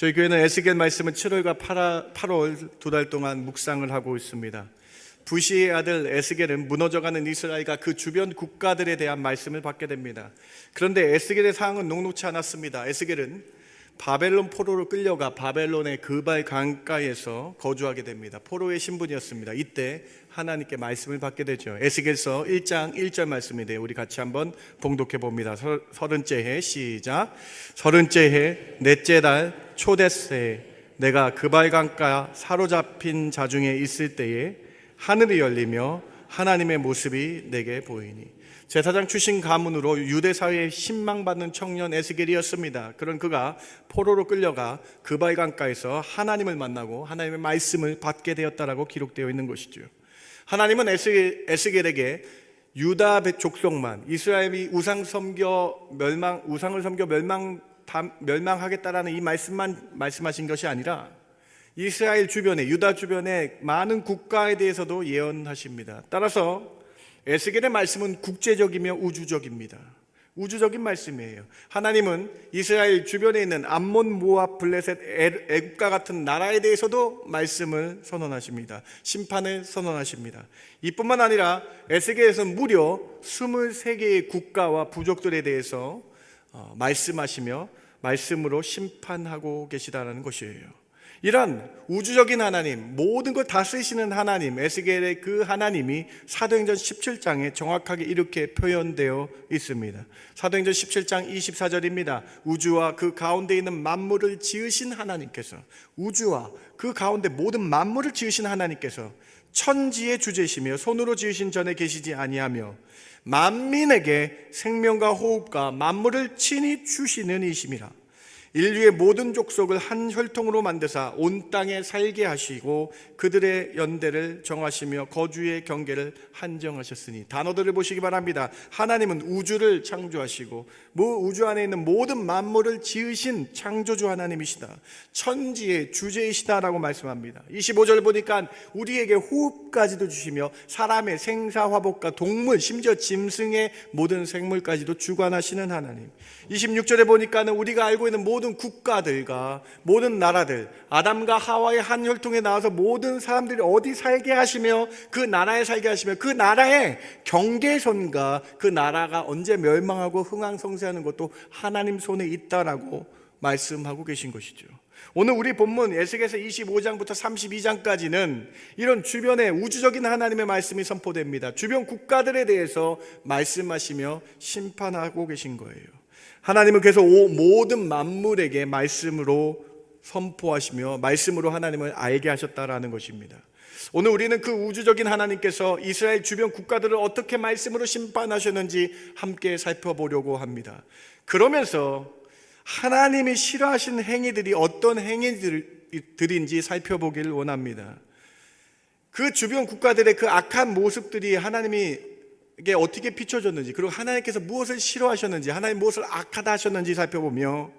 저희 교회는 에스겔 말씀은 7월과 8월 두 달 동안 묵상을 하고 있습니다. 부시의 아들 에스겔은 무너져가는 이스라엘과 그 주변 국가들에 대한 말씀을 받게 됩니다. 그런데 에스겔의 상황은 녹록지 않았습니다. 에스겔은 바벨론 포로로 끌려가 바벨론의 그발 강가에서 거주하게 됩니다. 포로의 신분이었습니다. 이때 하나님께 말씀을 받게 되죠. 에스겔서 1장 1절 말씀인데요, 우리 같이 한번 봉독해 봅니다. 30째 해 시작. 30째 해 넷째 달 초대세 내가 그발 강가 사로잡힌 자 중에 있을 때에 하늘이 열리며 하나님의 모습이 내게 보이니. 제사장 출신 가문으로 유대 사회에 신망받는 청년 에스겔이었습니다. 그런 그가 포로로 끌려가 그발 강가에서 하나님을 만나고 하나님의 말씀을 받게 되었다라고 기록되어 있는 것이죠. 하나님은 에스겔에게 유다 족속만, 이스라엘이 우상을 섬겨 멸망하겠다라는 이 말씀만 말씀하신 것이 아니라 이스라엘 주변에, 유다 주변의 많은 국가에 대해서도 예언하십니다. 따라서 에스겔의 말씀은 국제적이며 우주적입니다. 우주적인 말씀이에요. 하나님은 이스라엘 주변에 있는 암몬, 모압, 블레셋, 애국과 같은 나라에 대해서도 말씀을 선언하십니다. 심판을 선언하십니다. 이뿐만 아니라 에스겔에서는 무려 23개의 국가와 부족들에 대해서 말씀하시며 말씀으로 심판하고 계시다는 것이에요. 이런 우주적인 하나님, 모든 걸 다스리시는 하나님, 에스겔의 그 하나님이 사도행전 17장에 정확하게 이렇게 표현되어 있습니다. 사도행전 17장 24절입니다. 우주와 그 가운데 있는 만물을 지으신 하나님께서, 우주와 그 가운데 모든 만물을 지으신 하나님께서 천지의 주제시며 손으로 지으신 전에 계시지 아니하며 만민에게 생명과 호흡과 만물을 친히 주시는 이심이라. 인류의 모든 족속을 한 혈통으로 만드사 온 땅에 살게 하시고 그들의 연대를 정하시며 거주의 경계를 한정하셨으니. 단어들을 보시기 바랍니다. 하나님은 우주를 창조하시고 우주 안에 있는 모든 만물을 지으신 창조주 하나님이시다. 천지의 주제이시다라고 말씀합니다. 25절 보니까 우리에게 호흡까지도 주시며 사람의 생사화복과 동물, 심지어 짐승의 모든 생물까지도 주관하시는 하나님. 26절에 보니까는 우리가 알고 있는 모든 국가들과 모든 나라들, 아담과 하와의 한 혈통에 나와서 모든 사람들이 어디 살게 하시며 그 나라에 살게 하시며 그 나라의 경계선과 그 나라가 언제 멸망하고 흥왕성쇠하는 것도 하나님 손에 있다라고 말씀하고 계신 것이죠. 오늘 우리 본문 에스겔서 25장부터 32장까지는 이런 주변에 우주적인 하나님의 말씀이 선포됩니다. 주변 국가들에 대해서 말씀하시며 심판하고 계신 거예요. 하나님은 그래서 모든 만물에게 말씀으로 선포하시며 말씀으로 하나님을 알게 하셨다라는 것입니다. 오늘 우리는 그 우주적인 하나님께서 이스라엘 주변 국가들을 어떻게 말씀으로 심판하셨는지 함께 살펴보려고 합니다. 그러면서 하나님이 싫어하시는 행위들이 어떤 행위들인지 살펴보길 원합니다. 그 주변 국가들의 그 악한 모습들이 하나님이 이게 어떻게 비춰졌는지, 그리고 하나님께서 무엇을 싫어하셨는지, 하나님 무엇을 악하다 하셨는지 살펴보며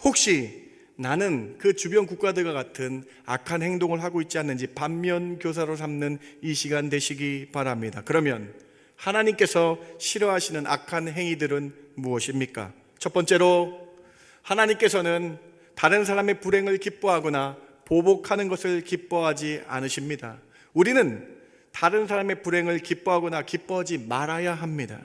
혹시 나는 그 주변 국가들과 같은 악한 행동을 하고 있지 않는지 반면교사로 삼는 이 시간 되시기 바랍니다. 그러면 하나님께서 싫어하시는 악한 행위들은 무엇입니까? 첫 번째로, 하나님께서는 다른 사람의 불행을 기뻐하거나 보복하는 것을 기뻐하지 않으십니다. 우리는 다른 사람의 불행을 기뻐하거나 기뻐하지 말아야 합니다.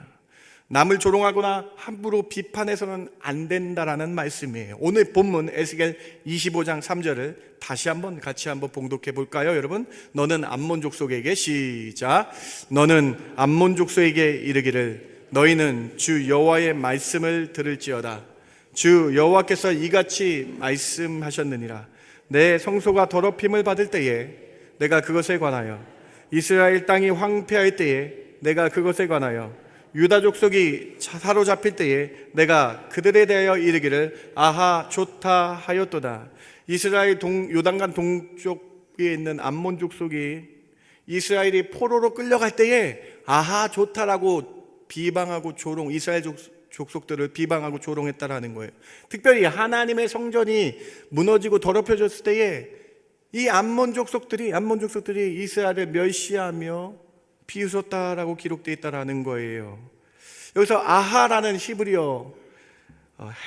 남을 조롱하거나 함부로 비판해서는 안 된다라는 말씀이에요. 오늘 본문 에스겔 25장 3절을 다시 한번 같이 한번 봉독해 볼까요, 여러분? 너는 암몬 족속에게 시작. 너는 암몬 족속에게 이르기를 너희는 주 여호와의 말씀을 들을지어다. 주 여호와께서 이같이 말씀하셨느니라. 내 성소가 더럽힘을 받을 때에 내가 그것에 관하여, 이스라엘 땅이 황폐할 때에 내가 그것에 관하여, 유다 족속이 사로잡힐 때에 내가 그들에 대하여 이르기를 아하 좋다 하였도다. 이스라엘 요단강 동쪽에 있는 암몬 족속이 이스라엘이 포로로 끌려갈 때에 아하 좋다라고 비방하고 조롱, 이스라엘 족속들을 비방하고 조롱했다라는 거예요. 특별히 하나님의 성전이 무너지고 더럽혀졌을 때에 이 암몬 족속들이 이스라엘을 멸시하며 비웃었다라고 기록되어 있다라는 거예요. 여기서 아하라는 히브리어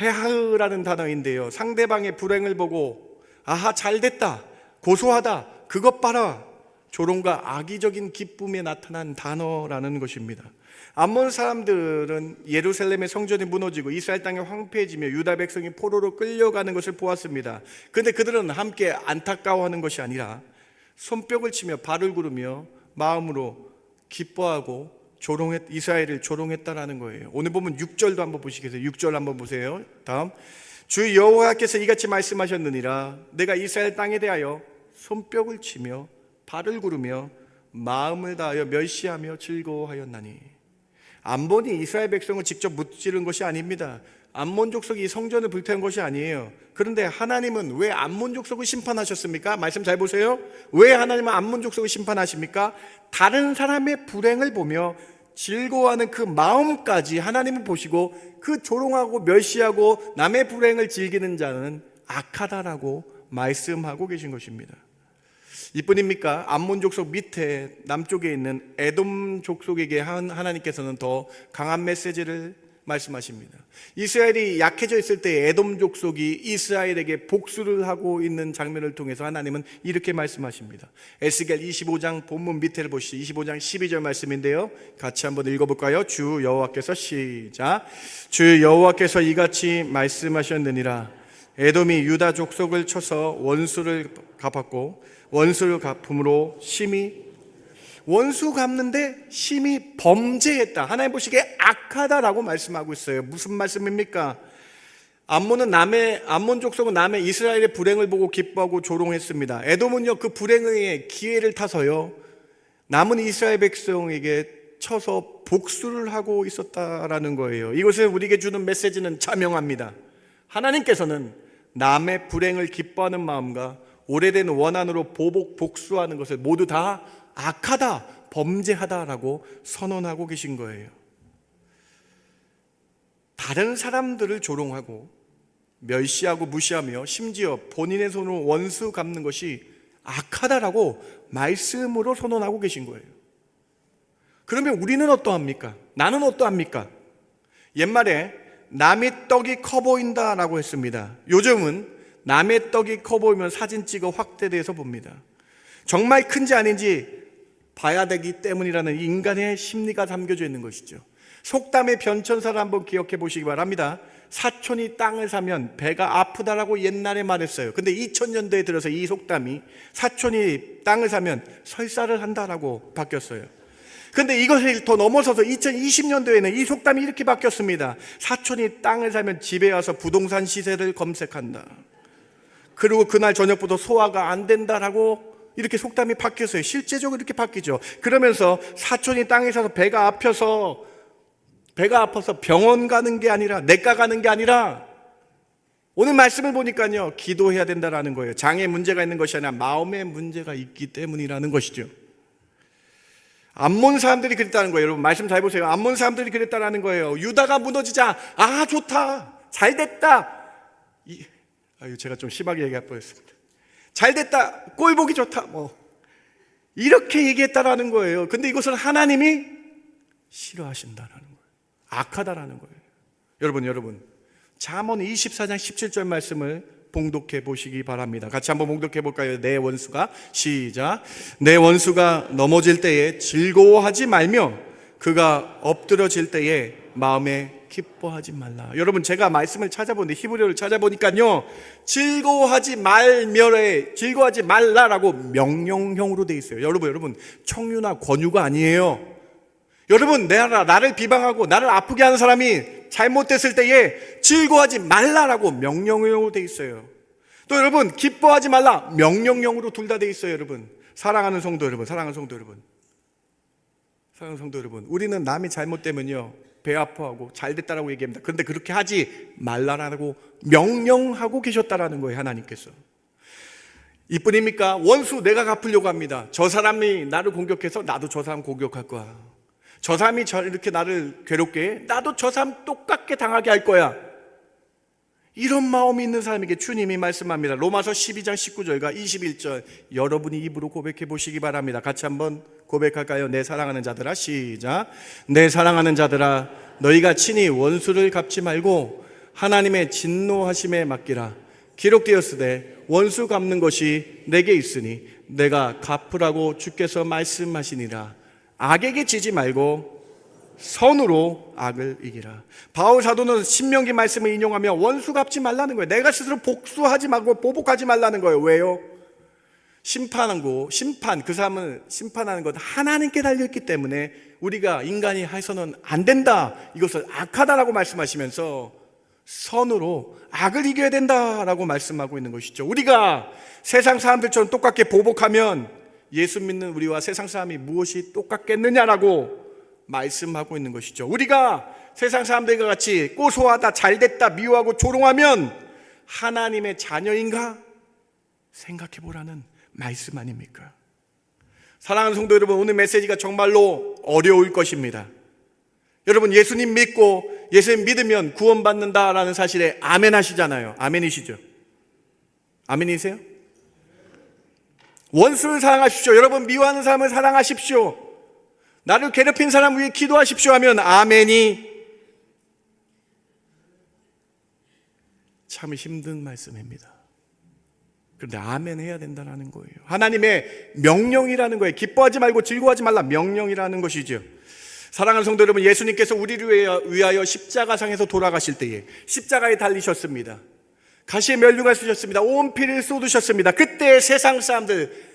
헤하흐라는 단어인데요, 상대방의 불행을 보고 아하, 잘됐다, 고소하다, 그것 봐라, 조롱과 악의적인 기쁨에 나타난 단어라는 것입니다. 암몬 사람들은 예루살렘의 성전이 무너지고 이스라엘 땅이 황폐해지며 유다 백성이 포로로 끌려가는 것을 보았습니다. 그런데 그들은 함께 안타까워하는 것이 아니라 손뼉을 치며 발을 구르며 마음으로 기뻐하고 이스라엘을 조롱했다라는 거예요. 오늘 보면 6절도 한번 보시겠어요? 6절 한번 보세요. 다음, 주 여호와께서 이같이 말씀하셨느니라. 내가 이스라엘 땅에 대하여 손뼉을 치며 발을 구르며 마음을 다하여 멸시하며 즐거워하였나니. 암몬이 이스라엘 백성을 직접 무찌른 것이 아닙니다. 암몬 족속이 이 성전을 불태운 것이 아니에요. 그런데 하나님은 왜 암몬 족속을 심판하셨습니까? 말씀 잘 보세요. 왜 하나님은 암몬 족속을 심판하십니까? 다른 사람의 불행을 보며 즐거워하는 그 마음까지 하나님은 보시고 그 조롱하고 멸시하고 남의 불행을 즐기는 자는 악하다라고 말씀하고 계신 것입니다. 이뿐입니까? 암몬 족속 밑에 남쪽에 있는 에돔 족속에게 하나님께서는 더 강한 메시지를 말씀하십니다. 이스라엘이 약해져 있을 때 에돔 족속이 이스라엘에게 복수를 하고 있는 장면을 통해서 하나님은 이렇게 말씀하십니다. 에스겔 25장 본문 밑에를 보시죠. 25장 12절 말씀인데요, 같이 한번 읽어볼까요? 주 여호와께서 시작. 주 여호와께서 이같이 말씀하셨느니라. 에돔이 유다 족속을 쳐서 원수를 갚았고 원수를 갚음으로 심히, 원수 갚는데 심히 범죄했다, 하나님 보시기에 악하다라고 말씀하고 있어요. 무슨 말씀입니까? 암몬 족속은 남의 이스라엘의 불행을 보고 기뻐하고 조롱했습니다. 에돔은요, 그 불행의 기회를 타서요, 남은 이스라엘 백성에게 쳐서 복수를 하고 있었다라는 거예요. 이것을 우리에게 주는 메시지는 자명합니다. 하나님께서는 남의 불행을 기뻐하는 마음과 오래된 원한으로 보복 복수하는 것을 모두 다 악하다, 범죄하다라고 선언하고 계신 거예요. 다른 사람들을 조롱하고 멸시하고 무시하며 심지어 본인의 손으로 원수 갚는 것이 악하다라고 말씀으로 선언하고 계신 거예요. 그러면 우리는 어떠합니까? 나는 어떠합니까? 옛말에 남의 떡이 커 보인다라고 했습니다. 요즘은 남의 떡이 커 보이면 사진 찍어 확대돼서 봅니다. 정말 큰지 아닌지 봐야 되기 때문이라는 인간의 심리가 담겨져 있는 것이죠. 속담의 변천사를 한번 기억해 보시기 바랍니다. 사촌이 땅을 사면 배가 아프다라고 옛날에 말했어요. 근데 2000년대에 들어서 이 속담이 사촌이 땅을 사면 설사를 한다라고 바뀌었어요. 근데 이것을 더 넘어서서 2020년도에는 이 속담이 이렇게 바뀌었습니다. 사촌이 땅을 사면 집에 와서 부동산 시세를 검색한다. 그리고 그날 저녁부터 소화가 안 된다라고 이렇게 속담이 바뀌었어요. 실제적으로 이렇게 바뀌죠. 그러면서 사촌이 땅에 사서 배가 아파서 병원 가는 게 아니라, 내과 가는 게 아니라, 오늘 말씀을 보니까요, 기도해야 된다라는 거예요. 장에 문제가 있는 것이 아니라 마음에 문제가 있기 때문이라는 것이죠. 암몬 사람들이 그랬다는 거예요. 여러분 말씀 잘 보세요. 암몬 사람들이 그랬다는 거예요. 유다가 무너지자, 아 좋다, 잘 됐다, 제가 좀 심하게 얘기할 뻔했습니다. 잘 됐다, 꼴 보기 좋다, 이렇게 얘기했다라는 거예요. 근데 이것을 하나님이 싫어하신다라는 거예요. 악하다라는 거예요. 여러분 잠언 24장 17절 말씀을 봉독해 보시기 바랍니다. 같이 한번 봉독해 볼까요? 내 원수가, 시작. 내 원수가 넘어질 때에 즐거워하지 말며 그가 엎드러질 때에 마음에 기뻐하지 말라. 여러분 제가 말씀을 찾아보는데 히브리어를 찾아보니까요, 즐거워하지 말라라고 명령형으로 돼 있어요. 여러분 청유나 권유가 아니에요. 여러분 나를 비방하고 나를 아프게 하는 사람이 잘못됐을 때에 즐거워하지 말라라고 명령형으로 돼 있어요. 또 여러분 기뻐하지 말라 명령형으로 둘 다 돼 있어요. 여러분 사랑하는 성도 여러분, 우리는 남이 잘못되면요 배 아파하고 잘됐다라고 얘기합니다. 그런데 그렇게 하지 말라라고 명령하고 계셨다라는 거예요. 하나님께서. 이뿐입니까? 원수 내가 갚으려고 합니다. 저 사람이 나를 공격해서 나도 저 사람 공격할 거야. 저 사람이 이렇게 나를 괴롭게 해, 나도 저 사람 똑같게 당하게 할 거야. 이런 마음이 있는 사람에게 주님이 말씀합니다. 로마서 12장 19절과 21절 여러분이 입으로 고백해 보시기 바랍니다. 같이 한번 고백할까요? 내 사랑하는 자들아, 시작. 내 사랑하는 자들아, 너희가 친히 원수를 갚지 말고 하나님의 진노하심에 맡기라. 기록되었으되 원수 갚는 것이 내게 있으니 내가 갚으라고 주께서 말씀하시니라. 악에게 지지 말고 선으로 악을 이기라. 바울 사도는 신명기 말씀을 인용하며 원수 갚지 말라는 거예요. 내가 스스로 복수하지 말고 보복하지 말라는 거예요. 왜요? 그 사람을 심판하는 것 하나님께 달려있기 때문에 우리가 인간이 해서는 안 된다, 이것을 악하다라고 말씀하시면서 선으로 악을 이겨야 된다라고 말씀하고 있는 것이죠. 우리가 세상 사람들처럼 똑같게 보복하면 예수 믿는 우리와 세상 사람이 무엇이 똑같겠느냐라고 말씀하고 있는 것이죠. 우리가 세상 사람들과 같이 고소하다, 잘됐다, 미워하고 조롱하면 하나님의 자녀인가 생각해 보라는 말씀 아닙니까? 사랑하는 성도 여러분, 오늘 메시지가 정말로 어려울 것입니다. 여러분, 예수님 믿고 예수님 믿으면 구원받는다라는 사실에 아멘 하시잖아요. 아멘이시죠? 아멘이세요? 원수를 사랑하십시오. 여러분, 미워하는 사람을 사랑하십시오. 나를 괴롭힌 사람 위해 기도하십시오 하면 아멘이 참 힘든 말씀입니다. 그런데 아멘 해야 된다는 거예요. 하나님의 명령이라는 거예요. 기뻐하지 말고 즐거워하지 말라, 명령이라는 것이죠. 사랑하는 성도 여러분, 예수님께서 우리를 위하여 십자가상에서 돌아가실 때에 십자가에 달리셨습니다. 가시에 면류관 쓰셨습니다. 온 피를 쏟으셨습니다. 그때 세상 사람들,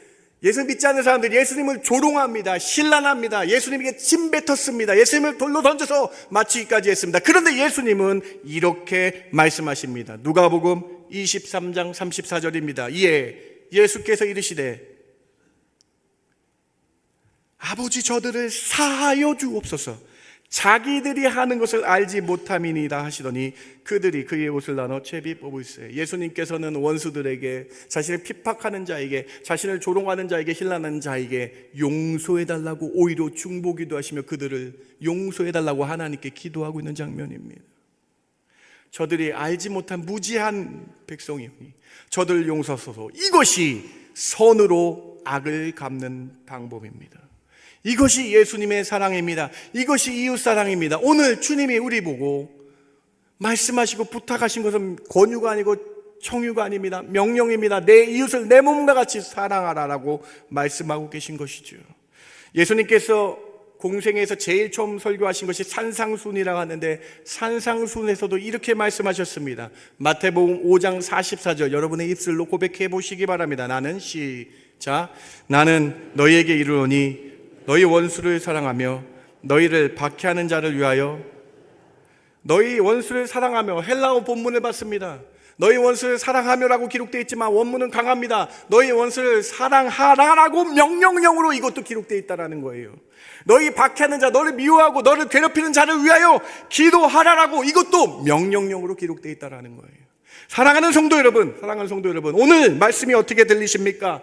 예수 믿지 않는 사람들 예수님을 조롱합니다. 신란합니다. 예수님에게 침 뱉었습니다. 예수님을 돌로 던져서 맞추기까지 했습니다. 그런데 예수님은 이렇게 말씀하십니다. 누가복음 23장 34절입니다. 이에 예수께서 이르시되 아버지 저들을 사하여 주옵소서. 자기들이 하는 것을 알지 못함이니이다 하시더니 그들이 그의 옷을 나눠 채비 뽑으시되, 예수님께서는 원수들에게, 자신을 핍박하는 자에게, 자신을 조롱하는 자에게, 힐난하는 자에게 용서해달라고 오히려 중보기도 하시며 그들을 용서해달라고 하나님께 기도하고 있는 장면입니다. 저들이 알지 못한 무지한 백성이오니 저들을 용서하소서. 이것이 선으로 악을 갚는 방법입니다. 이것이 예수님의 사랑입니다. 이것이 이웃사랑입니다. 오늘 주님이 우리 보고 말씀하시고 부탁하신 것은 권유가 아니고 청유가 아닙니다. 명령입니다. 내 이웃을 내 몸과 같이 사랑하라라고 말씀하고 계신 것이죠. 예수님께서 공생에서 제일 처음 설교하신 것이 산상순이라고 하는데, 산상순에서도 이렇게 말씀하셨습니다. 마태복음 5장 44절 여러분의 입술로 고백해 보시기 바랍니다. 나는 너희에게 이르노니 너희 원수를 사랑하며 너희를 박해하는 자를 위하여, 너희 원수를 사랑하며, 헬라어 본문을 봤습니다. 너희 원수를 사랑하며라고 기록되어 있지만 원문은 강합니다. 너희 원수를 사랑하라라고 명령형으로 이것도 기록되어 있다는 거예요. 너희 박해하는 자, 너를 미워하고 너를 괴롭히는 자를 위하여 기도하라라고 이것도 명령형으로 기록되어 있다는 거예요. 사랑하는 성도 여러분, 오늘 말씀이 어떻게 들리십니까?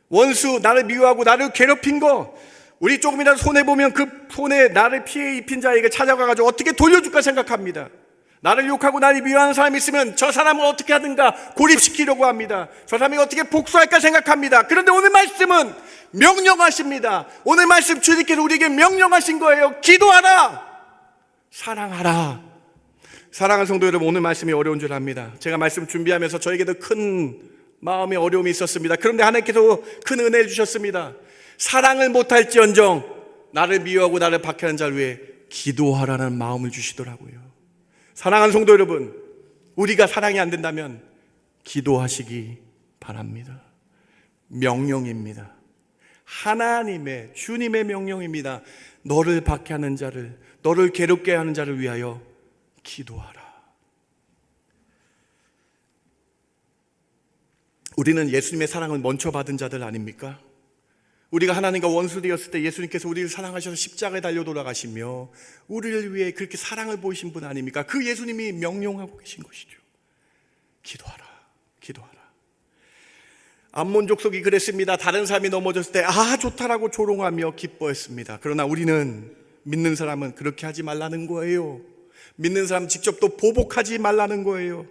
원수, 나를 미워하고 나를 괴롭힌 거, 우리 조금이라도 손해보면 그 손에 나를 피해 입힌 자에게 찾아가가지고 어떻게 돌려줄까 생각합니다. 나를 욕하고 나를 미워하는 사람이 있으면 저 사람을 어떻게 하든가 고립시키려고 합니다. 저 사람이 어떻게 복수할까 생각합니다. 그런데 오늘 말씀은 명령하십니다. 오늘 말씀 주님께서 우리에게 명령하신 거예요. 기도하라, 사랑하라. 사랑하는 성도 여러분, 오늘 말씀이 어려운 줄 압니다. 제가 말씀 준비하면서 저에게도 큰 마음의 어려움이 있었습니다. 그런데 하나님께서 큰 은혜를 주셨습니다. 사랑을 못할지언정 나를 미워하고 나를 박해하는 자를 위해 기도하라는 마음을 주시더라고요. 사랑하는 성도 여러분, 우리가 사랑이 안 된다면 기도하시기 바랍니다. 명령입니다. 하나님의, 주님의 명령입니다. 너를 박해하는 자를, 너를 괴롭게 하는 자를 위하여 기도하라. 우리는 예수님의 사랑을 먼저 받은 자들 아닙니까? 우리가 하나님과 원수 되었을 때 예수님께서 우리를 사랑하셔서 십자가에 달려 돌아가시며 우리를 위해 그렇게 사랑을 보이신 분 아닙니까? 그 예수님이 명령하고 계신 것이죠. 기도하라, 기도하라. 암몬 족속이 그랬습니다. 다른 사람이 넘어졌을 때 좋다라고 조롱하며 기뻐했습니다. 그러나 우리는, 믿는 사람은 그렇게 하지 말라는 거예요. 믿는 사람 직접 또 보복하지 말라는 거예요.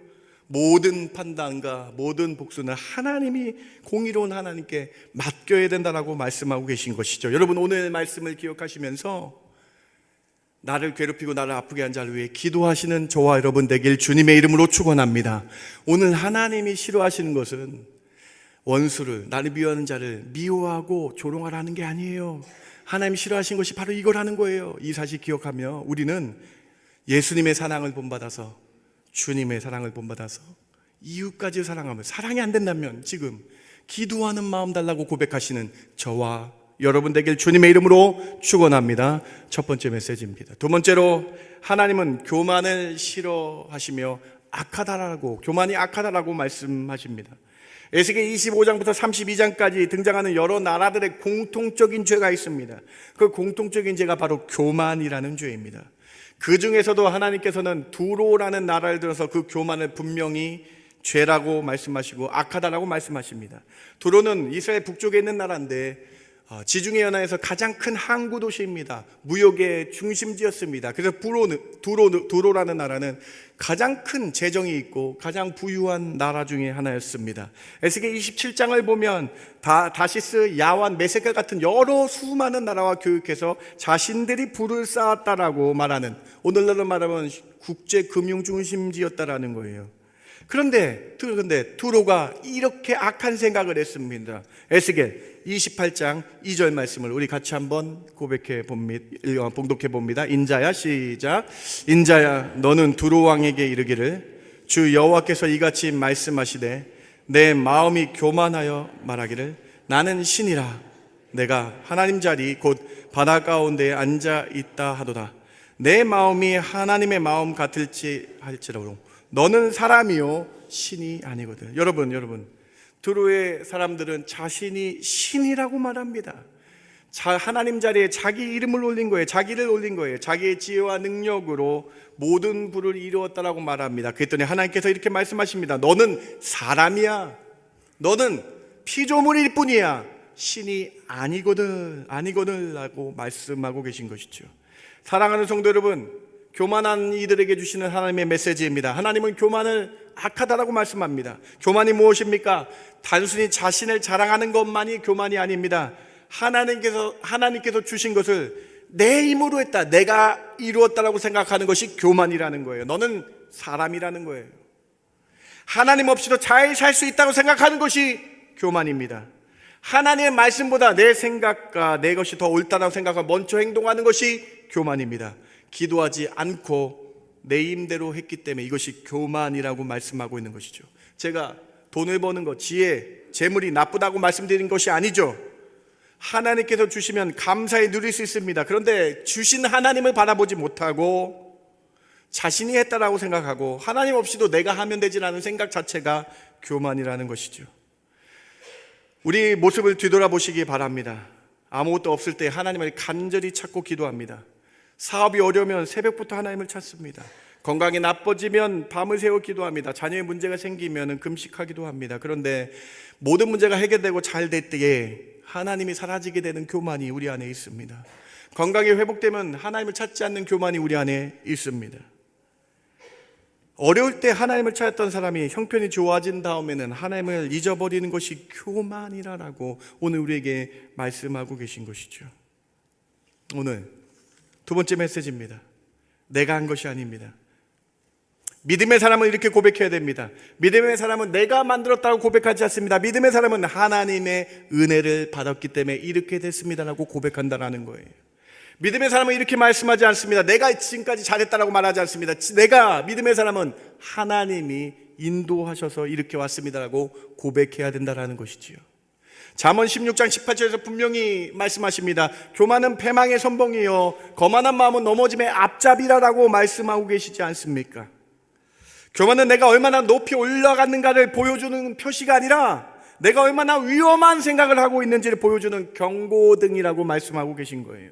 모든 판단과 모든 복수는 하나님이, 공의로운 하나님께 맡겨야 된다라고 말씀하고 계신 것이죠. 여러분, 오늘 말씀을 기억하시면서 나를 괴롭히고 나를 아프게 한 자를 위해 기도하시는 저와 여러분 되길 주님의 이름으로 축원합니다. 오늘 하나님이 싫어하시는 것은 원수를, 나를 미워하는 자를 미워하고 조롱하라는 게 아니에요. 하나님이 싫어하신 것이 바로 이거라는 거예요. 이 사실 기억하며 우리는 예수님의 사랑을 본받아서, 주님의 사랑을 본받아서 이웃까지 사랑하며, 사랑이 안 된다면 지금 기도하는 마음 달라고 고백하시는 저와 여러분 되길 주님의 이름으로 축원합니다. 첫 번째 메시지입니다. 두 번째로, 하나님은 교만을 싫어하시며 교만이 악하다라고 말씀하십니다. 에스겔 25장부터 32장까지 등장하는 여러 나라들의 공통적인 죄가 있습니다. 그 공통적인 죄가 바로 교만이라는 죄입니다. 그 중에서도 하나님께서는 두로라는 나라를 들어서 그 교만을 분명히 죄라고 말씀하시고 악하다라고 말씀하십니다. 두로는 이스라엘 북쪽에 있는 나라인데 지중해 연안에서 가장 큰 항구 도시입니다. 무역의 중심지였습니다. 그래서 두로라는 나라는 가장 큰 재정이 있고 가장 부유한 나라 중에 하나였습니다. 에스겔 27장을 보면 다시스, 야완, 메세kel 같은 여러 수많은 나라와 교육해서 자신들이 부를 쌓았다라고 말하는, 오늘날로 말하면 국제 금융 중심지였다라는 거예요. 그런데 두로가 이렇게 악한 생각을 했습니다. 에스겔 28장 2절 말씀을 우리 같이 한번 봉독해 봅니다. 인자야, 시작. 인자야, 너는 두로 왕에게 이르기를, 주 여호와께서 이같이 말씀하시되, 내 마음이 교만하여 말하기를, 나는 신이라 내가 하나님 자리 곧 바다 가운데에 앉아 있다 하도다. 내 마음이 하나님의 마음 같을지 할지라도 너는 사람이요 신이 아니거든. 여러분, 두로의 사람들은 자신이 신이라고 말합니다. 하나님 자리에 자기 이름을 올린 거예요. 자기를 올린 거예요. 자기의 지혜와 능력으로 모든 부를 이루었다라고 말합니다. 그랬더니 하나님께서 이렇게 말씀하십니다. 너는 사람이야. 너는 피조물일 뿐이야. 신이 아니거든 라고 말씀하고 계신 것이죠. 사랑하는 성도 여러분, 교만한 이들에게 주시는 하나님의 메시지입니다. 하나님은 교만을 악하다라고 말씀합니다. 교만이 무엇입니까? 단순히 자신을 자랑하는 것만이 교만이 아닙니다. 하나님께서 주신 것을 내 힘으로 했다, 내가 이루었다라고 생각하는 것이 교만이라는 거예요. 너는 사람이라는 거예요. 하나님 없이도 잘 살 수 있다고 생각하는 것이 교만입니다. 하나님의 말씀보다 내 생각과 내 것이 더 옳다라고 생각하고 먼저 행동하는 것이 교만입니다. 기도하지 않고 내 힘대로 했기 때문에 이것이 교만이라고 말씀하고 있는 것이죠. 제가 돈을 버는 것, 지혜, 재물이 나쁘다고 말씀드린 것이 아니죠. 하나님께서 주시면 감사히 누릴 수 있습니다. 그런데 주신 하나님을 바라보지 못하고 자신이 했다라고 생각하고 하나님 없이도 내가 하면 되지라는 생각 자체가 교만이라는 것이죠. 우리 모습을 뒤돌아보시기 바랍니다. 아무것도 없을 때 하나님을 간절히 찾고 기도합니다. 사업이 어려우면 새벽부터 하나님을 찾습니다. 건강이 나빠지면 밤을 새워 기도합니다. 자녀의 문제가 생기면 금식하기도 합니다. 그런데 모든 문제가 해결되고 잘 될 때에 하나님이 사라지게 되는 교만이 우리 안에 있습니다. 건강이 회복되면 하나님을 찾지 않는 교만이 우리 안에 있습니다. 어려울 때 하나님을 찾았던 사람이 형편이 좋아진 다음에는 하나님을 잊어버리는 것이 교만이라고 오늘 우리에게 말씀하고 계신 것이죠. 오늘 두 번째 메시지입니다. 내가 한 것이 아닙니다. 믿음의 사람은 이렇게 고백해야 됩니다. 믿음의 사람은 내가 만들었다고 고백하지 않습니다. 믿음의 사람은 하나님의 은혜를 받았기 때문에 이렇게 됐습니다라고 고백한다라는 거예요. 믿음의 사람은 이렇게 말씀하지 않습니다. 내가 지금까지 잘했다라고 말하지 않습니다. 믿음의 사람은 하나님이 인도하셔서 이렇게 왔습니다라고 고백해야 된다라는 것이지요. 잠언 16장 18절에서 분명히 말씀하십니다. 교만은 패망의 선봉이요 거만한 마음은 넘어짐의 앞잡이라라고 말씀하고 계시지 않습니까? 교만은 내가 얼마나 높이 올라갔는가를 보여주는 표시가 아니라 내가 얼마나 위험한 생각을 하고 있는지를 보여주는 경고등이라고 말씀하고 계신 거예요.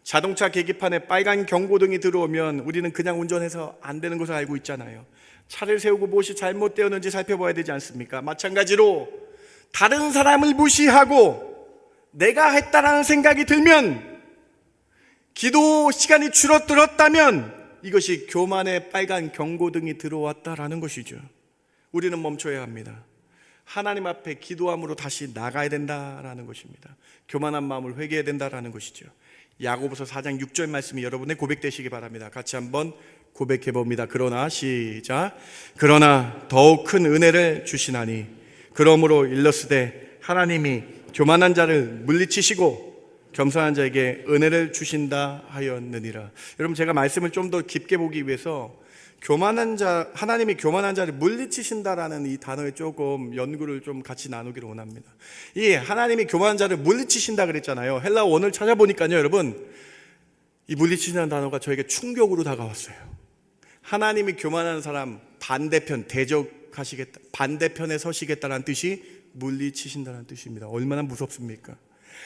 자동차 계기판에 빨간 경고등이 들어오면 우리는 그냥 운전해서 안 되는 것을 알고 있잖아요. 차를 세우고 무엇이 잘못되었는지 살펴봐야 되지 않습니까? 마찬가지로 다른 사람을 무시하고 내가 했다라는 생각이 들면, 기도 시간이 줄어들었다면 이것이 교만의 빨간 경고등이 들어왔다라는 것이죠. 우리는 멈춰야 합니다. 하나님 앞에 기도함으로 다시 나가야 된다라는 것입니다. 교만한 마음을 회개해야 된다라는 것이죠. 야고보서 4장 6절 말씀이 여러분의 고백되시기 바랍니다. 같이 한번 고백해 봅니다. 그러나 시작. 그러나 더욱 큰 은혜를 주시나니 그러므로 일렀으되 하나님이 교만한 자를 물리치시고 겸손한 자에게 은혜를 주신다 하였느니라. 여러분, 제가 말씀을 좀 더 깊게 보기 위해서 하나님이 교만한 자를 물리치신다라는 이 단어에 조금 연구를 좀 같이 나누기를 원합니다. 이 하나님이 교만한 자를 물리치신다 그랬잖아요. 헬라어 원어를 찾아보니까요, 여러분, 이 물리치신다는 단어가 저에게 충격으로 다가왔어요. 하나님이 교만한 사람 반대편, 대적하시겠다, 반대편에 서시겠다는 뜻이 물리치신다는 뜻입니다. 얼마나 무섭습니까?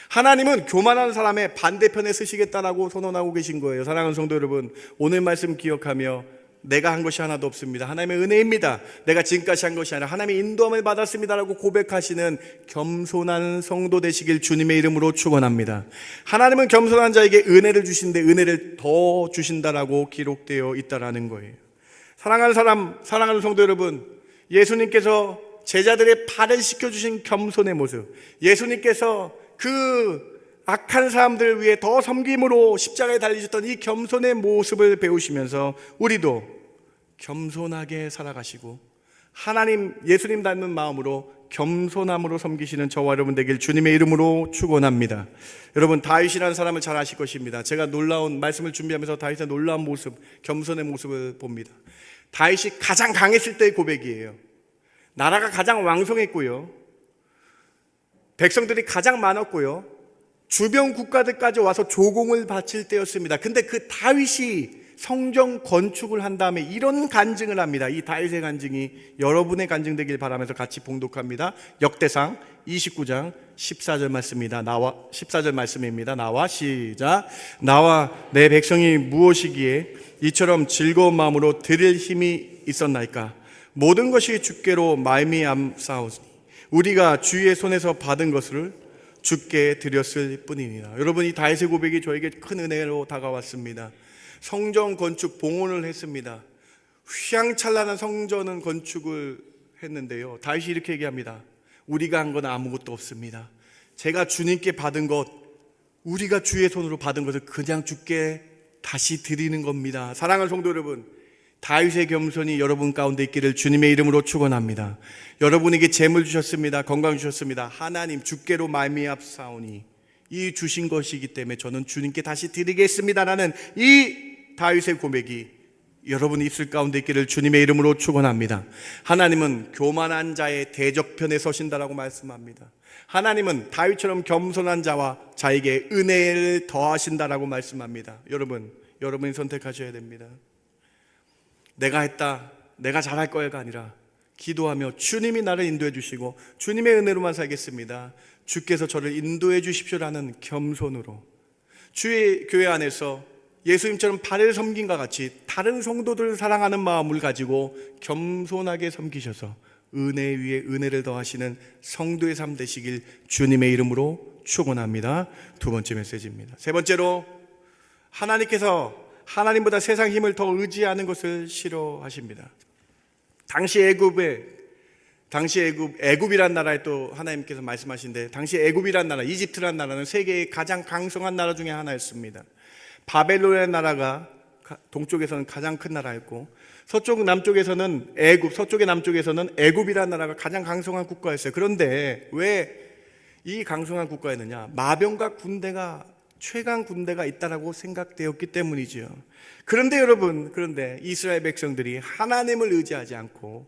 하나님은 교만한 사람의 반대편에 서시겠다라고 선언하고 계신 거예요. 사랑하는 성도 여러분, 오늘 말씀 기억하며 내가 한 것이 하나도 없습니다. 하나님의 은혜입니다. 내가 지금까지 한 것이 아니라 하나님의 인도함을 받았습니다라고 고백하시는 겸손한 성도 되시길 주님의 이름으로 축원합니다. 하나님은 겸손한 자에게 은혜를 주신데 은혜를 더 주신다라고 기록되어 있다라는 거예요. 사랑하는 성도 여러분, 예수님께서 제자들의 발을 씻겨주신 겸손의 모습, 예수님께서 그 악한 사람들을 위해 더 섬김으로 십자가에 달리셨던 이 겸손의 모습을 배우시면서 우리도 겸손하게 살아가시고 하나님, 예수님 닮은 마음으로 겸손함으로 섬기시는 저와 여러분 되길 주님의 이름으로 축원합니다. 여러분, 다윗이라는 사람을 잘 아실 것입니다. 제가 놀라운 말씀을 준비하면서 다윗의 놀라운 모습, 겸손의 모습을 봅니다. 다윗이 가장 강했을 때의 고백이에요. 나라가 가장 왕성했고요, 백성들이 가장 많았고요, 주변 국가들까지 와서 조공을 바칠 때였습니다. 근데 그 다윗이 성전 건축을 한 다음에 이런 간증을 합니다. 이 다윗의 간증이 여러분의 간증 되길 바라면서 같이 봉독합니다. 역대상 29장 14절 말씀입니다. 14절 말씀입니다. 나와 시작. 나와 내 백성이 무엇이기에 이처럼 즐거운 마음으로 드릴 힘이 있었나이까? 모든 것이 주께로 말미암사오니 우리가 주의 손에서 받은 것을 주께 드렸을 뿐이니라. 여러분, 이 다윗의 고백이 저에게 큰 은혜로 다가왔습니다. 성전 건축 봉헌을 했습니다. 휘황찬란한 성전은 건축을 했는데요, 다윗이 이렇게 얘기합니다. 우리가 한 건 아무것도 없습니다. 제가 주님께 받은 것, 우리가 주의 손으로 받은 것을 그냥 주께 다시 드리는 겁니다. 사랑하는 성도 여러분, 다윗의 겸손이 여러분 가운데 있기를 주님의 이름으로 축원합니다. 여러분에게 재물 주셨습니다. 건강 주셨습니다. 하나님 주께로 말미암사오니 이 주신 것이기 때문에 저는 주님께 다시 드리겠습니다라는 이 다윗의 고백이 여러분 입술 가운데 있기를 주님의 이름으로 축원합니다. 하나님은 교만한 자의 대적편에 서신다라고 말씀합니다. 하나님은 다윗처럼 겸손한 자와 자에게 은혜를 더하신다라고 말씀합니다. 여러분이 선택하셔야 됩니다. 내가 했다, 내가 잘할 거야가 아니라 기도하며 주님이 나를 인도해 주시고 주님의 은혜로만 살겠습니다, 주께서 저를 인도해 주십시오라는 겸손으로 주의 교회 안에서 예수님처럼 발을 섬긴과 같이 다른 성도들을 사랑하는 마음을 가지고 겸손하게 섬기셔서 은혜 위에 은혜를 더하시는 성도의 삶 되시길 주님의 이름으로 축원합니다. 두 번째 메시지입니다. 세 번째로, 하나님께서 하나님보다 세상 힘을 더 의지하는 것을 싫어하십니다. 당시 애굽이란 나라에 또 하나님께서 말씀하신데, 당시 애굽이란 나라, 이집트란 나라는 세계의 가장 강성한 나라 중에 하나였습니다. 바벨론의 나라가 동쪽에서는 가장 큰 나라였고, 남쪽에서는 애굽이란 나라가 가장 강성한 국가였어요. 그런데 왜 이 강성한 국가였느냐? 마병과 최강 군대가 있다라고 생각되었기 때문이죠. 그런데 이스라엘 백성들이 하나님을 의지하지 않고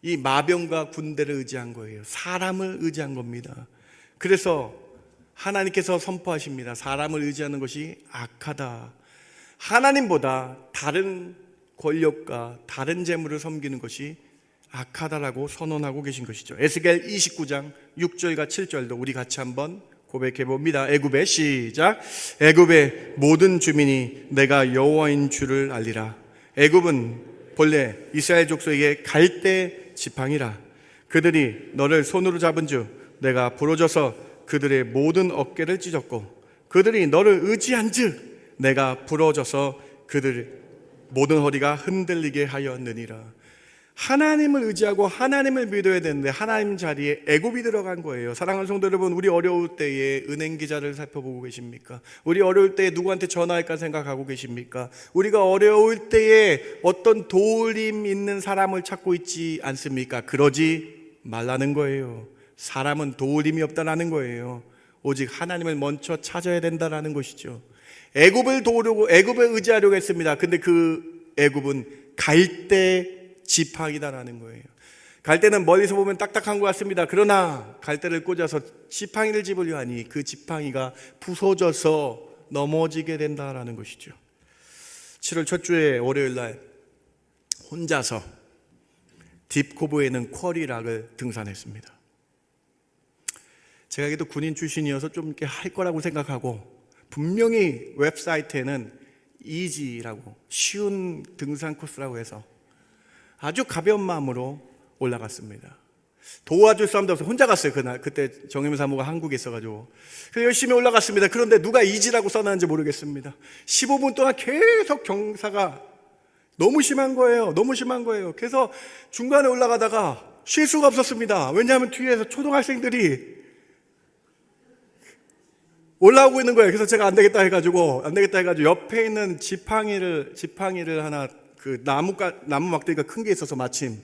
이 마병과 군대를 의지한 거예요. 사람을 의지한 겁니다. 그래서 하나님께서 선포하십니다. 사람을 의지하는 것이 악하다. 하나님보다 다른 권력과 다른 재물을 섬기는 것이 악하다라고 선언하고 계신 것이죠. 에스겔 29장 6절과 7절도 우리 같이 한번 고백해 봅니다. 애굽의 시작. 애굽의 모든 주민이 내가 여호와인 줄을 알리라. 애굽은 본래 이스라엘 족속에게 갈대 지팡이라. 그들이 너를 손으로 잡은즉 내가 부러져서 그들의 모든 어깨를 찢었고, 그들이 너를 의지한즉 내가 부러져서 그들 모든 허리가 흔들리게 하였느니라. 하나님을 의지하고 하나님을 믿어야 되는데 하나님 자리에 애굽이 들어간 거예요. 사랑하는 성도 여러분, 우리 어려울 때에 은행 계좌를 살펴보고 계십니까? 우리 어려울 때에 누구한테 전화할까 생각하고 계십니까? 우리가 어려울 때에 어떤 도움 있는 사람을 찾고 있지 않습니까? 그러지 말라는 거예요. 사람은 도움이 없다라는 거예요. 오직 하나님을 먼저 찾아야 된다라는 것이죠. 애굽을 도우려고, 애굽을 의지하려고 했습니다. 근데 그 애굽은 갈대 지팡이다라는 거예요. 갈대는 멀리서 보면 딱딱한 것 같습니다. 그러나 갈대를 꽂아서 지팡이를 집으려 하니 그 지팡이가 부서져서 넘어지게 된다라는 것이죠. 7월 첫 주에 월요일 날 혼자서 딥코브에 있는 쿼리락을 등산했습니다. 제가 그래도 군인 출신이어서 좀 이렇게 할 거라고 생각하고, 분명히 웹사이트에는 이지라고 쉬운 등산 코스라고 해서 아주 가벼운 마음으로 올라갔습니다. 도와줄 사람도 없어요. 혼자 갔어요. 그때 정혜민 사모가 한국에 있어가지고. 그래서 열심히 올라갔습니다. 그런데 누가 이지라고 써놨는지 모르겠습니다. 15분 동안 계속 경사가 너무 심한 거예요. 너무 심한 거예요. 그래서 중간에 올라가다가 쉴 수가 없었습니다. 왜냐하면 뒤에서 초등학생들이 올라오고 있는 거예요. 그래서 제가 안 되겠다 해가지고 옆에 있는 지팡이를 하나, 그 나무 막대기가 큰 게 있어서 마침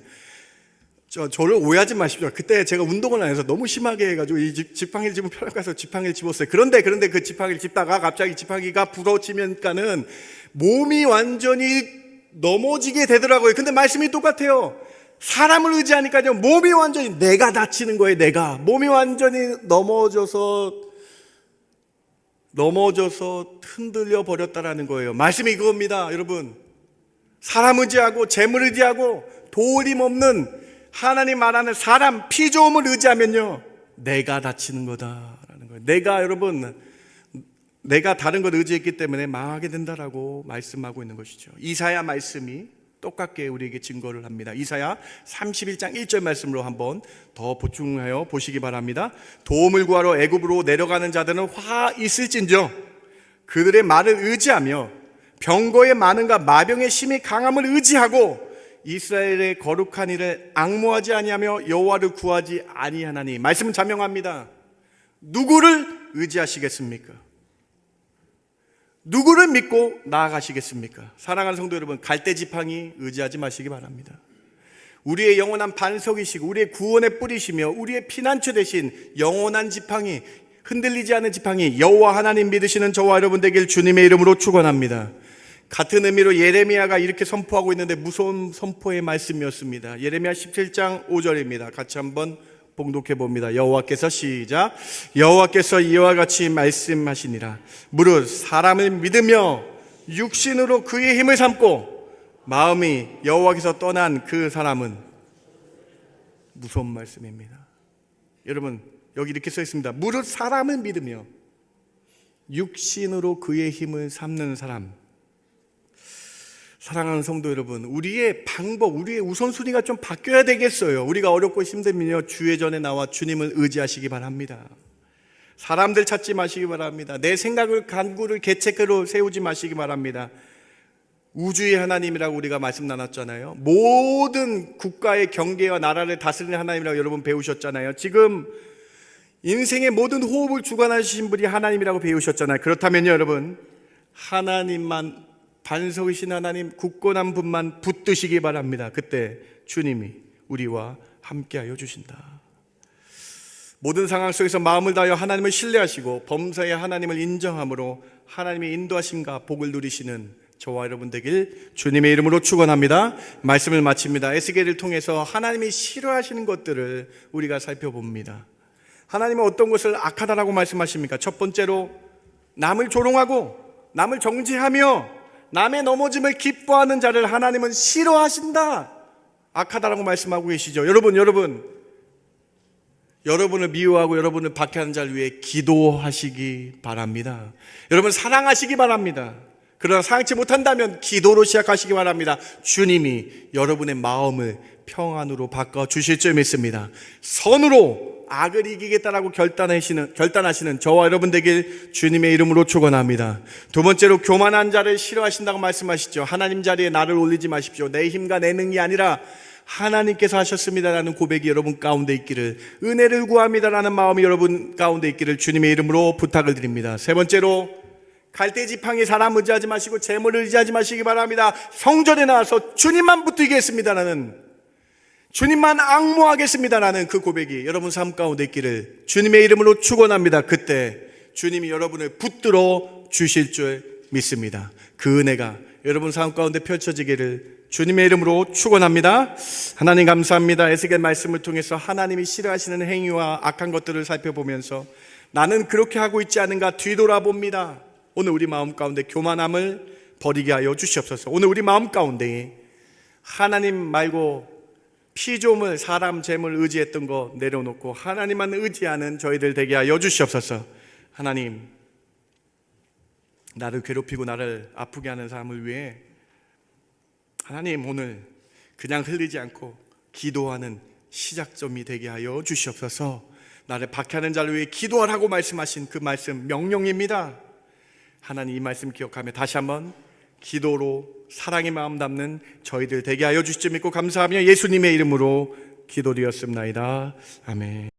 저를 오해하지 마십시오. 그때 제가 운동을 안 해서 너무 심하게 해가지고 이 지팡이를 집으면 편할 것 같아서 지팡이를 집었어요. 그런데 그 지팡이를 집다가 갑자기 지팡이가 부러지면가는 몸이 완전히 넘어지게 되더라고요. 근데 말씀이 똑같아요. 사람을 의지하니까요, 몸이 완전히 내가 다치는 거예요. 내가 몸이 완전히 넘어져서 흔들려 버렸다라는 거예요. 말씀이 이겁니다, 여러분. 사람 의지하고 재물 의지하고 도움 없는 하나님 말하는 사람 피조물을 의지하면요, 내가 다치는 거다라는 거예요. 내가 다른 걸 의지했기 때문에 망하게 된다라고 말씀하고 있는 것이죠. 이사야 말씀이 똑같게 우리에게 증거를 합니다. 이사야 31장 1절 말씀으로 한번 더 보충하여 보시기 바랍니다. 도움을 구하러 애굽으로 내려가는 자들은 화 있을진저 그들의 말을 의지하며 병거의 많음과 마병의 심히 강함을 의지하고 이스라엘의 거룩한 일을 앙모하지 아니하며 여호와를 구하지 아니하나니. 말씀은 자명합니다. 누구를 의지하시겠습니까? 누구를 믿고 나아가시겠습니까? 사랑하는 성도 여러분, 갈대지팡이 의지하지 마시기 바랍니다. 우리의 영원한 반석이시고 우리의 구원의 뿌리시며 우리의 피난처 되신 영원한 지팡이, 흔들리지 않는 지팡이 여호와 하나님 믿으시는 저와 여러분 되길 주님의 이름으로 축원합니다. 같은 의미로 예레미야가 이렇게 선포하고 있는데 무서운 선포의 말씀이었습니다. 예레미야 17장 5절입니다. 같이 한번 봉독해 봅니다. 여호와께서 시작. 여호와께서 이와 같이 말씀하시니라. 무릇 사람을 믿으며 육신으로 그의 힘을 삼고 마음이 여호와께서 떠난 그 사람은. 무서운 말씀입니다. 여러분, 여기 이렇게 써 있습니다. 무릇 사람을 믿으며 육신으로 그의 힘을 삼는 사람. 사랑하는 성도 여러분, 우리의 방법, 우리의 우선순위가 좀 바뀌어야 되겠어요. 우리가 어렵고 힘들면요, 주의 전에 나와 주님을 의지하시기 바랍니다. 사람들 찾지 마시기 바랍니다. 내 생각을 간구를 계책으로 세우지 마시기 바랍니다. 우주의 하나님이라고 우리가 말씀 나눴잖아요. 모든 국가의 경계와 나라를 다스리는 하나님이라고 여러분 배우셨잖아요. 지금 인생의 모든 호흡을 주관하신 분이 하나님이라고 배우셨잖아요. 그렇다면요, 여러분, 하나님만, 반석이신 하나님, 굳건한 분만 붙드시기 바랍니다. 그때 주님이 우리와 함께하여 주신다. 모든 상황 속에서 마음을 다하여 하나님을 신뢰하시고 범사의 하나님을 인정함으로 하나님의 인도하심과 복을 누리시는 저와 여러분 되길 주님의 이름으로 축원합니다. 말씀을 마칩니다. 에스겔을 통해서 하나님이 싫어하시는 것들을 우리가 살펴봅니다. 하나님은 어떤 것을 악하다라고 말씀하십니까? 첫 번째로 남을 조롱하고 남을 정죄하며 남의 넘어짐을 기뻐하는 자를 하나님은 싫어하신다, 악하다라고 말씀하고 계시죠. 여러분을 미워하고 여러분을 박해하는 자를 위해 기도하시기 바랍니다. 여러분 사랑하시기 바랍니다. 그러나 사랑치 못한다면 기도로 시작하시기 바랍니다. 주님이 여러분의 마음을 평안으로 바꿔주실 줄 믿습니다. 선으로 악을 이기겠다라고 결단하시는 저와 여러분 되길 주님의 이름으로 축원합니다. 두 번째로 교만한 자를 싫어하신다고 말씀하시죠. 하나님 자리에 나를 올리지 마십시오. 내 힘과 내 능이 아니라 하나님께서 하셨습니다라는 고백이 여러분 가운데 있기를, 은혜를 구합니다라는 마음이 여러분 가운데 있기를 주님의 이름으로 부탁을 드립니다. 세 번째로, 갈대 지팡이 사람 의지하지 마시고 재물을 의지하지 마시기 바랍니다. 성전에 나와서 주님만 붙들겠습니다라는, 주님만 앙모하겠습니다라는 그 고백이 여러분 삶 가운데 있기를 주님의 이름으로 축원합니다. 그때 주님이 여러분을 붙들어 주실 줄 믿습니다. 그 은혜가 여러분 삶 가운데 펼쳐지기를 주님의 이름으로 축원합니다. 하나님 감사합니다. 에스겔 말씀을 통해서 하나님이 싫어하시는 행위와 악한 것들을 살펴보면서 나는 그렇게 하고 있지 않은가 뒤돌아봅니다. 오늘 우리 마음 가운데 교만함을 버리게 하여 주시옵소서. 오늘 우리 마음 가운데 하나님 말고 피조물, 사람, 재물 의지했던 거 내려놓고 하나님만 의지하는 저희들 되게 하여 주시옵소서. 하나님, 나를 괴롭히고 나를 아프게 하는 사람을 위해 하나님 오늘 그냥 흘리지 않고 기도하는 시작점이 되게 하여 주시옵소서. 나를 박해하는 자를 위해 기도하라고 말씀하신 그 말씀 명령입니다. 하나님 이 말씀 기억하며 다시 한번 기도로 사랑의 마음 담는 저희들 되게 하여 주시지 믿고 감사하며 예수님의 이름으로 기도드렸습니다. 아멘.